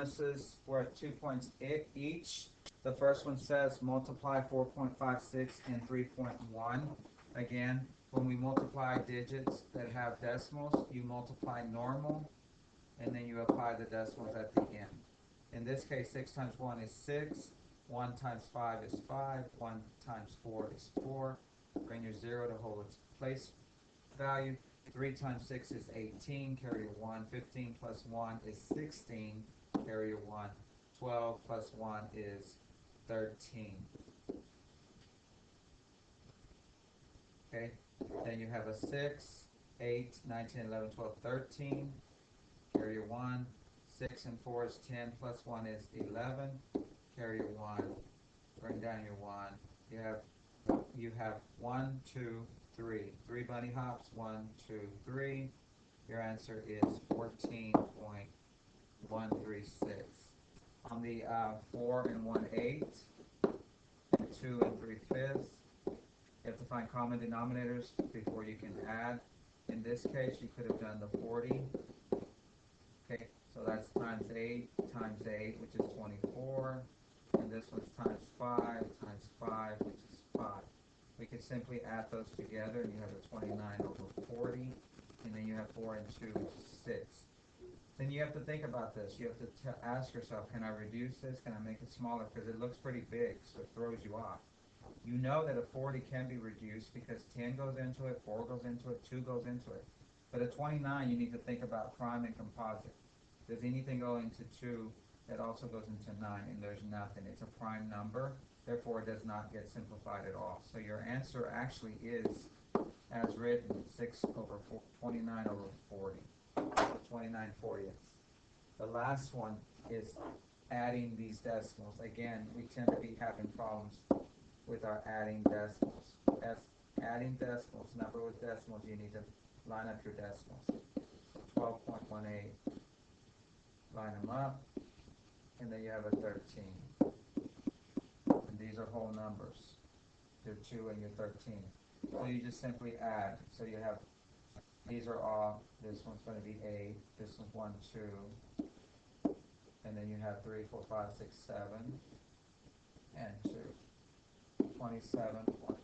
bonuses. We're at 2 points each. The first one says multiply 4.56 and 3.1. Again, when we multiply digits that have decimals, you multiply normal, and then you apply the decimals at the end. In this case, 6 times 1 is 6, 1 times 5 is 5, 1 times 4 is 4. Bring your 0 to hold its place value. 3 times 6 is 18, carry a 1. 15 plus 1 is 16, carry a 1. 12 plus 1 is 13. Okay, then you have a 6, 8, 9, 10, 11, 12, 13, carry a 1. 6 and 4 is 10, plus 1 is 11, carry a 1. Bring down your 1. You have 1, 2, 3. 3 bunny hops, 1, 2, 3. Your answer is 14.136. On the 4 and 1/8, and 2 and 3/5, you have to find common denominators before you can add. In this case, you could have done the 40. Okay, so that's times 8 times 8, which is 24. And this one's times 5 times 5, which is 5. We could simply add those together, and you have a 29 over 40. And then you have 4 and 2, which is 6. Then you have to think about this. You have to ask yourself, can I reduce this? Can I make it smaller? Because it looks pretty big, so it throws you off. You know that a 40 can be reduced because 10 goes into it, 4 goes into it, 2 goes into it. But a 29, you need to think about prime and composite. Does anything go into 2 that also goes into 9? And there's nothing. It's a prime number. Therefore, it does not get simplified at all. So your answer actually is, as written, 29 over 40. So 29/40. The last one is adding these decimals. Again, we tend to be having problems with our adding decimals. As adding decimals, number with decimals, you need to line up your decimals. So 12.18, line them up, and then you have a 13. And these are whole numbers. Your 2 and your 13. So you just simply add. So you have, these are all, this one's going to be 8, this one's 1, 2, and then you have 3, 4, 5, 6, 7, and 2. 27.136.